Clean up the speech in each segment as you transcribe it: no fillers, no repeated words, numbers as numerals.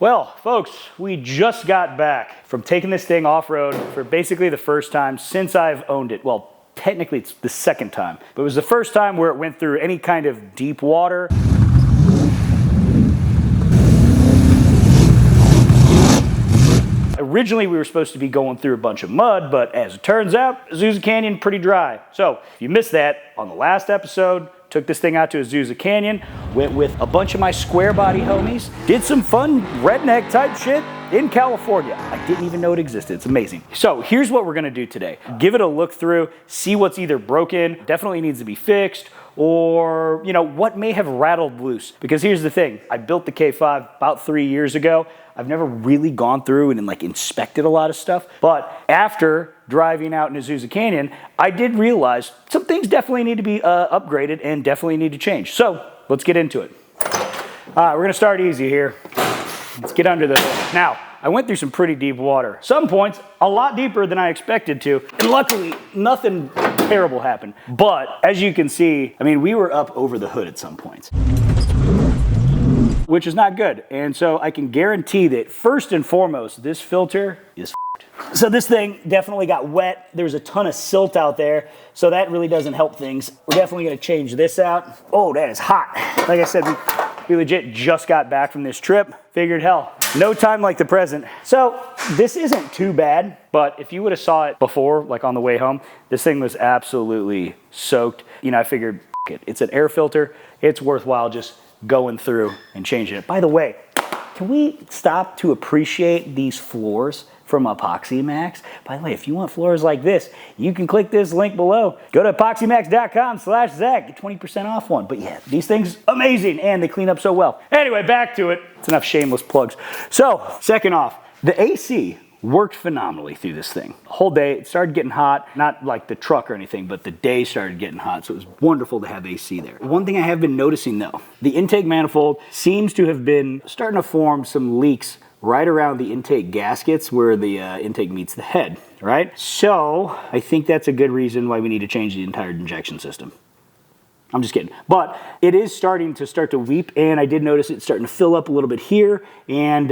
Well, folks, we just got back from taking this thing off-road for basically the first time since I've owned it. Well, technically it's the second time, but it was the first time where it went through any kind of deep water. Originally, we were supposed to be going through a bunch of mud, but as it turns out, Azuza Canyon pretty dry. So if you missed that, on the last episode, took this thing out to Azuza Canyon, went with a bunch of my Squarebody homies, did some fun redneck type shit in California. I didn't even know it existed. It's amazing. So here's what we're gonna do today. Give it a look through, see what's either broken, definitely needs to be fixed, or what may have rattled loose. Because here's the thing, I built the K5 about 3 years ago. I've never really gone through and inspected a lot of stuff, but after driving out in Azusa Canyon, I did realize some things definitely need to be upgraded and definitely need to change. So let's get into it. We're gonna start easy here. Let's get under the hood. Now, I went through some pretty deep water. Some points, a lot deeper than I expected to, and luckily, nothing terrible happened. But as you can see, we were up over the hood at some points, which is not good. And so I can guarantee that first and foremost, this filter is f***ed. So this thing definitely got wet. There's a ton of silt out there, so that really doesn't help things. We're definitely gonna change this out. Oh, that is hot. Like I said, we legit just got back from this trip. Figured, hell, no time like the present. So this isn't too bad, but if you would have saw it before, like on the way home, this thing was absolutely soaked. I figured, f*** it. It's an air filter. It's worthwhile just going through and changing it. By the way, can we stop to appreciate these floors from EPOXY Max? By the way, if you want floors like this, you can click this link below. Go to epoxymax.com/Zach, get 20% off one. But yeah, these things, amazing, and they clean up so well. Anyway, back to it. It's enough shameless plugs. So, second off, the AC worked phenomenally through this thing. The whole day, it started getting hot, not like the truck or anything, but the day started getting hot, so it was wonderful to have AC there. One thing I have been noticing though, the intake manifold seems to have been starting to form some leaks right around the intake gaskets where the intake meets the head, right? So I think that's a good reason why we need to change the entire injection system. I'm just kidding. But it is starting to weep, and I did notice it starting to fill up a little bit here, and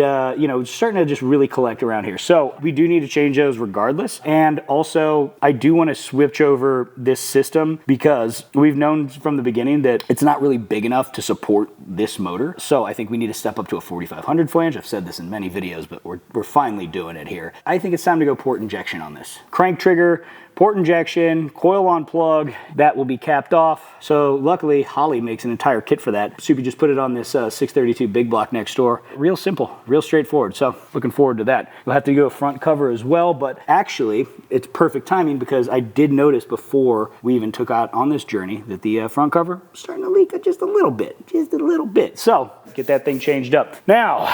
starting to just really collect around here. So we do need to change those regardless. And also, I do want to switch over this system because we've known from the beginning that it's not really big enough to support this motor. So I think we need to step up to a 4500 flange. I've said this in many videos, but we're finally doing it here. I think it's time to go port injection on this. Crank trigger, port injection, coil on plug, that will be capped off. So luckily, Holley makes an entire kit for that. So you just put it on this 632 big block next door. Real simple, real straightforward. So looking forward to that. We'll have to go front cover as well, but actually it's perfect timing because I did notice before we even took out on this journey that the front cover was starting to leak just a little bit. So get that thing changed up. Now,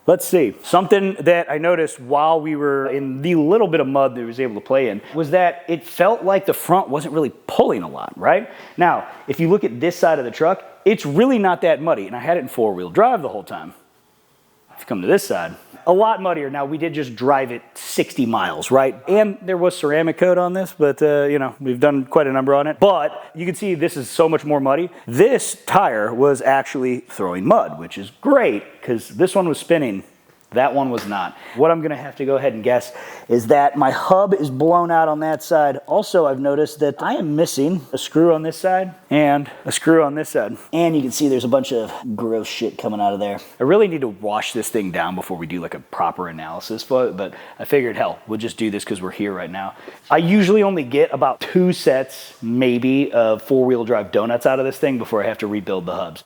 let's see. Something that I noticed while we were in the little bit of mud that we was able to play in was that it felt like the front wasn't really pulling a lot, right? Now, if you look at this side of the truck, it's really not that muddy, and I had it in four-wheel drive the whole time. If you come to this side, a lot muddier. Now, we did just drive it 60 miles, right? And there was ceramic coat on this, but we've done quite a number on it. But you can see this is so much more muddy. This tire was actually throwing mud, which is great because this one was spinning. That one was not. What I'm gonna have to go ahead and guess is that my hub is blown out on that side. Also, I've noticed that I am missing a screw on this side and a screw on this side. And you can see there's a bunch of gross shit coming out of there. I really need to wash this thing down before we do like a proper analysis for it, but I figured, hell, we'll just do this because we're here right now. I usually only get about 2 sets, maybe, of four-wheel drive donuts out of this thing before I have to rebuild the hubs.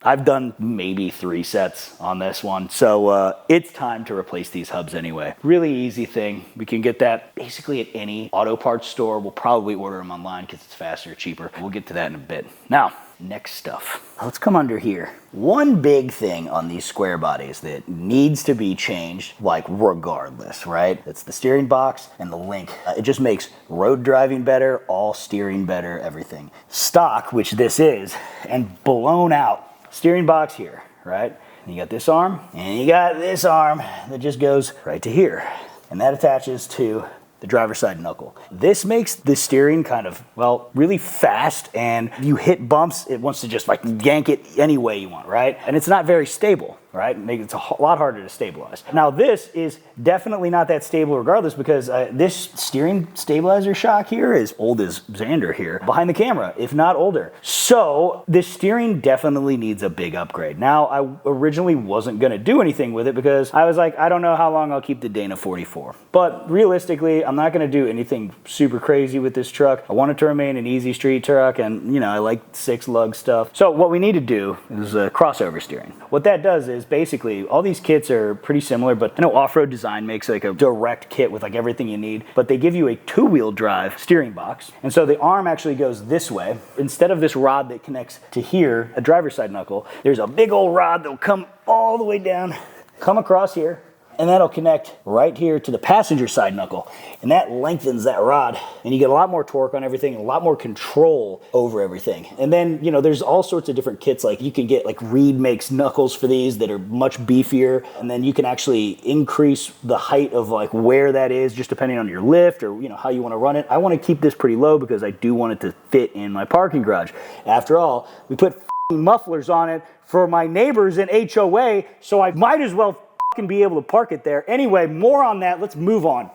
I've done maybe 3 sets on this one, so it's time to replace these hubs anyway. Really easy thing. We can get that basically at any auto parts store. We'll probably order them online because it's faster, cheaper. We'll get to that in a bit. Now, next stuff. Let's come under here. One big thing on these square bodies that needs to be changed, like regardless, right? It's the steering box and the link. It just makes road driving better, all steering better, everything. Stock, which this is, and blown out steering box here, right? And you got this arm, and you got this arm that just goes right to here. And that attaches to the driver's side knuckle. This makes the steering kind of, well, really fast, and you hit bumps, it wants to just like yank it any way you want, right? And it's not very stable, right? It's a lot harder to stabilize. Now this is definitely not that stable regardless, because this steering stabilizer shock here is old as Xander here behind the camera, if not older. So this steering definitely needs a big upgrade. Now I originally wasn't gonna do anything with it because I was like, I don't know how long I'll keep the Dana 44. But realistically, I'm not gonna do anything super crazy with this truck. I want it to remain an easy street truck, and you know, I like 6-lug stuff. So what we need to do is crossover steering. What that does is basically all these kits are pretty similar, but I know Off-Road Design makes like a direct kit with like everything you need, but they give you a 2-wheel drive steering box. And so the arm actually goes this way. Instead of this rod that connects to here, a driver's side knuckle, there's a big old rod that'll come all the way down, come across here, and that'll connect right here to the passenger side knuckle. And that lengthens that rod, and you get a lot more torque on everything, and a lot more control over everything. And then, you know, there's all sorts of different kits. Like you can get, like Reed makes knuckles for these that are much beefier, and then you can actually increase the height of like where that is just depending on your lift or, you know, how you want to run it. I want to keep this pretty low because I do want it to fit in my parking garage. After all, we put mufflers on it for my neighbors in HOA, so I might as well can be able to park it there. Anyway, more on that. Let's move on.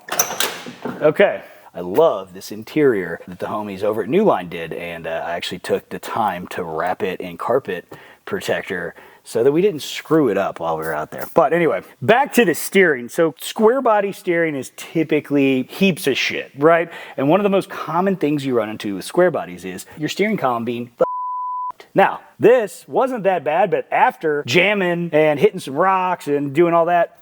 Okay. I love this interior that the homies over at New Line did, and I actually took the time to wrap it in carpet protector so that we didn't screw it up while we were out there. But anyway, back to the steering. So square body steering is typically heaps of shit, right? And one of the most common things you run into with square bodies is your steering column being now, this wasn't that bad, but after jamming and hitting some rocks and doing all that,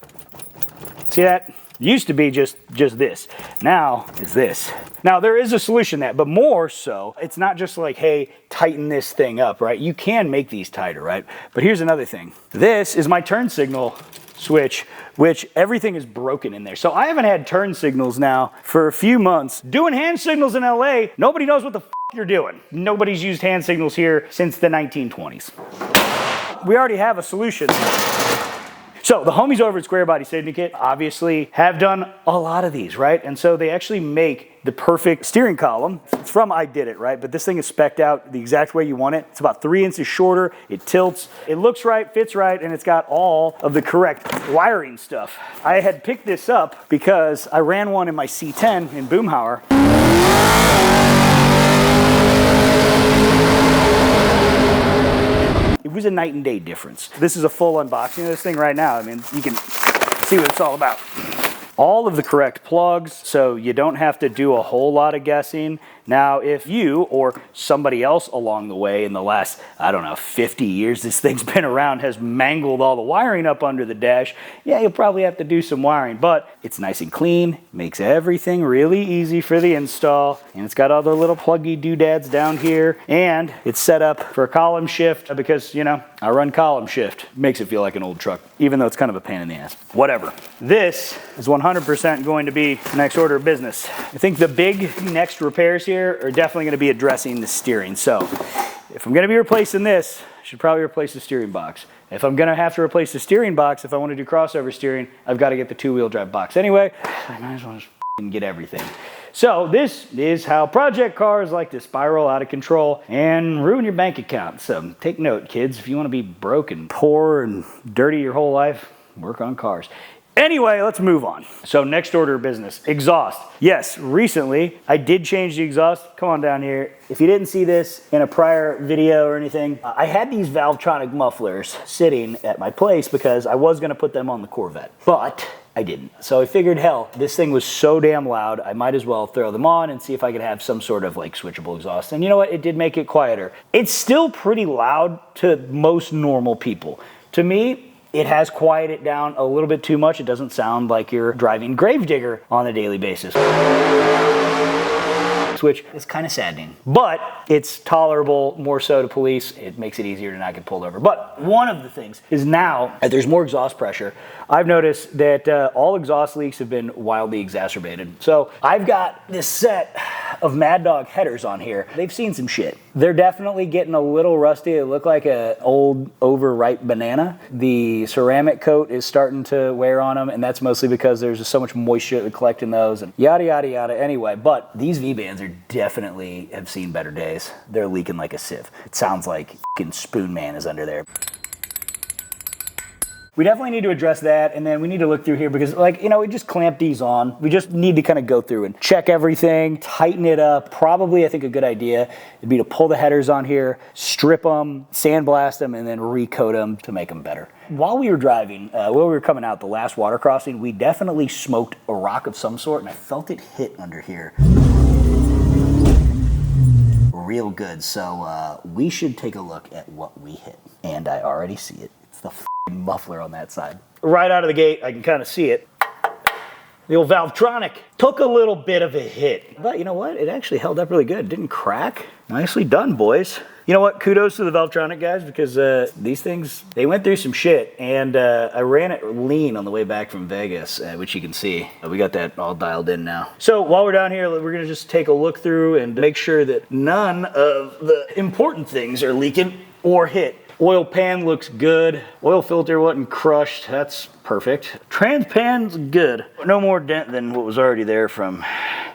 see that? Used to be just this. Now it's this. Now there is a solution to that, but more so, it's not just like, hey, tighten this thing up, right? You can make these tighter, right? But here's another thing. This is my turn signal switch, which everything is broken in there. So I haven't had turn signals now for a few months. Doing hand signals in LA, nobody knows what the you're doing. Nobody's used hand signals here since the 1920s. We already have a solution. So the homies over at Squarebody Syndicate obviously have done a lot of these, right? And so they actually make the perfect steering column. It's from I Did It, right? But this thing is spec'd out the exact way you want it. It's about 3 inches shorter. It tilts. It looks right, fits right, and it's got all of the correct wiring stuff. I had picked this up because I ran one in my C10 in Boomhauer. It was a night and day difference. This is a full unboxing of this thing right now. I mean, you can see what it's all about. All of the correct plugs, so you don't have to do a whole lot of guessing. Now, if you or somebody else along the way in the last, I don't know, 50 years this thing's been around has mangled all the wiring up under the dash, yeah, you'll probably have to do some wiring, but it's nice and clean, makes everything really easy for the install, and it's got all the little pluggy doodads down here, and it's set up for a column shift because, you know, I run column shift. Makes it feel like an old truck, even though it's kind of a pain in the ass. Whatever. This is 100% going to be the next order of business. I think the big next repairs here are definitely going to be addressing the steering. So if I'm going to be replacing this, I should probably replace the steering box. If I'm going to have to replace the steering box, if I want to do crossover steering, I've got to get the 2-wheel drive box. Anyway, I might as well just get everything. So this is how project cars like to spiral out of control and ruin your bank account. So take note, kids, if you want to be broke and poor and dirty your whole life, work on cars. Anyway, let's move on. So next order of business, exhaust. Yes, recently I did change the exhaust. Come on down here. If you didn't see this in a prior video or anything, I had these Valvetronic mufflers sitting at my place because I was gonna put them on the Corvette, but I didn't. So I figured, hell, this thing was so damn loud, I might as well throw them on and see if I could have some sort of like switchable exhaust. And you know what? It did make it quieter. It's still pretty loud to most normal people. To me, it has quieted it down a little bit too much. It doesn't sound like you're driving Gravedigger on a daily basis, which is kind of saddening. But it's tolerable more so to police. It makes it easier to not get pulled over. But one of the things is now that there's more exhaust pressure, I've noticed that all exhaust leaks have been wildly exacerbated. So I've got this set of Mad Dog headers on here. They've seen some shit. They're definitely getting a little rusty. They look like an old overripe banana. The ceramic coat is starting to wear on them, and that's mostly because there's just so much moisture that collect in those, and yada, yada, yada. Anyway, but these V-bands are definitely have seen better days. They're leaking like a sieve. It sounds like f***ing Spoon Man is under there. We definitely need to address that, and then we need to look through here because, like, you know, we just clamp these on. We just need to kind of go through and check everything, tighten it up. Probably, I think a good idea would be to pull the headers on here, strip them, sandblast them, and then recoat them to make them better. While we were driving, while we were coming out the last water crossing, we definitely smoked a rock of some sort, and I felt it hit under here real good. So we should take a look at what we hit, and I already see it. It's the muffler on that side. Right out of the gate, I can kind of see it. The old Valvetronic took a little bit of a hit, but you know what? It actually held up really good. It didn't crack. Nicely done, boys. You know what? Kudos to the Valvetronic guys, because these things, they went through some shit, and I ran it lean on the way back from Vegas, which you can see. We got that all dialed in now. So while we're down here, we're gonna just take a look through and make sure that none of the important things are leaking or hit. Oil pan looks good. Oil filter wasn't crushed. That's perfect. Trans pan's good. No more dent than what was already there from,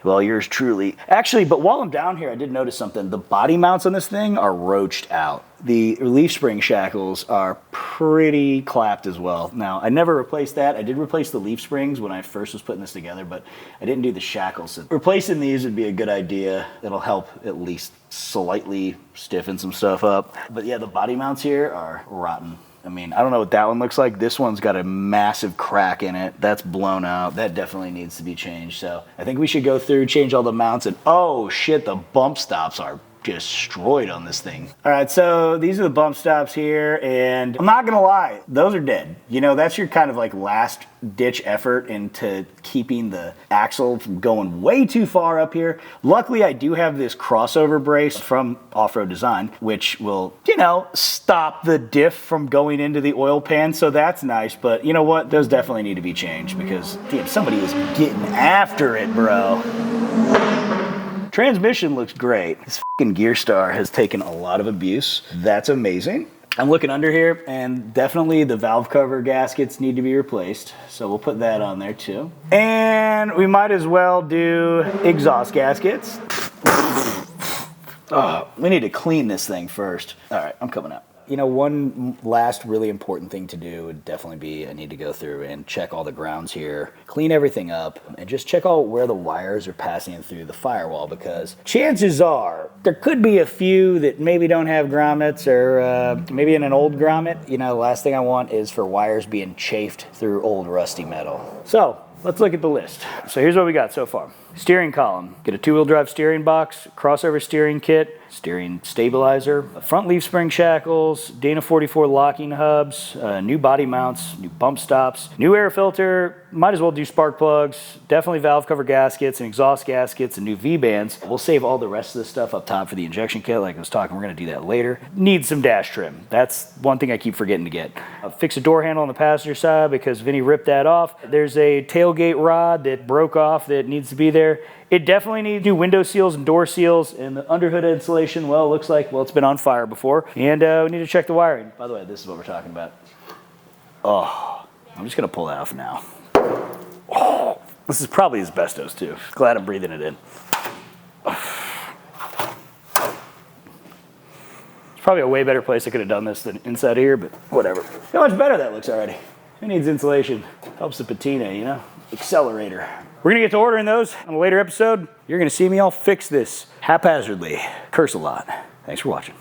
well, yours truly. Actually, but while I'm down here, I did notice something. The body mounts on this thing are roached out. The leaf spring shackles are pretty clapped as well. Now, I never replaced that. I did replace the leaf springs when I first was putting this together, but I didn't do the shackles. So replacing these would be a good idea. It'll help at least slightly stiffen some stuff up. But yeah, the body mounts here are rotten. I mean, I don't know what that one looks like. This one's got a massive crack in it. That's blown out. That definitely needs to be changed. So I think we should go through, change all the mounts, and oh shit, the bump stops are destroyed on this thing. All right, so these are the bump stops here, and I'm not gonna lie, those are dead. You know, that's your kind of like last ditch effort into keeping the axle from going way too far up here. Luckily, I do have this crossover brace from Off-Road Design, which will, you know, stop the diff from going into the oil pan, so that's nice. But you know what? Those definitely need to be changed because, damn, somebody was getting after it, bro. Transmission looks great. This fucking Gear Star has taken a lot of abuse. That's amazing. I'm looking under here, and definitely the valve cover gaskets need to be replaced. So we'll put that on there too. And we might as well do exhaust gaskets. Oh, we need to clean this thing first. All right, I'm coming up. You know, one last really important thing to do would definitely be I need to go through and check all the grounds here, clean everything up, and just check out where the wires are passing through the firewall, because chances are there could be a few that maybe don't have grommets, or maybe in an old grommet. You know, the last thing I want is for wires being chafed through old rusty metal. So let's look at the list. So here's what we got so far. Steering column, get a 2-wheel drive steering box, crossover steering kit, steering stabilizer, front leaf spring shackles, Dana 44 locking hubs, new body mounts, new bump stops, new air filter, might as well do spark plugs, definitely valve cover gaskets and exhaust gaskets and new V-bands. We'll save all the rest of this stuff up top for the injection kit like I was talking. We're going to do that later. Need some dash trim. That's one thing I keep forgetting to get. Fix a door handle on the passenger side because Vinny ripped that off. There's a tailgate rod that broke off that needs to be there. It definitely needs new window seals and door seals, and the underhood insulation, well, it looks like, well, it's been on fire before. And we need to check the wiring. By the way, this is what we're talking about. Oh, I'm just gonna pull that off now. Oh, this is probably asbestos too. Glad I'm breathing it in. It's probably a way better place I could have done this than inside here, but whatever. How much better that looks already. Who needs insulation? Helps the patina, you know? Accelerator. We're gonna get to ordering those on a later episode. You're gonna see me all fix this haphazardly. Curse a lot. Thanks for watching.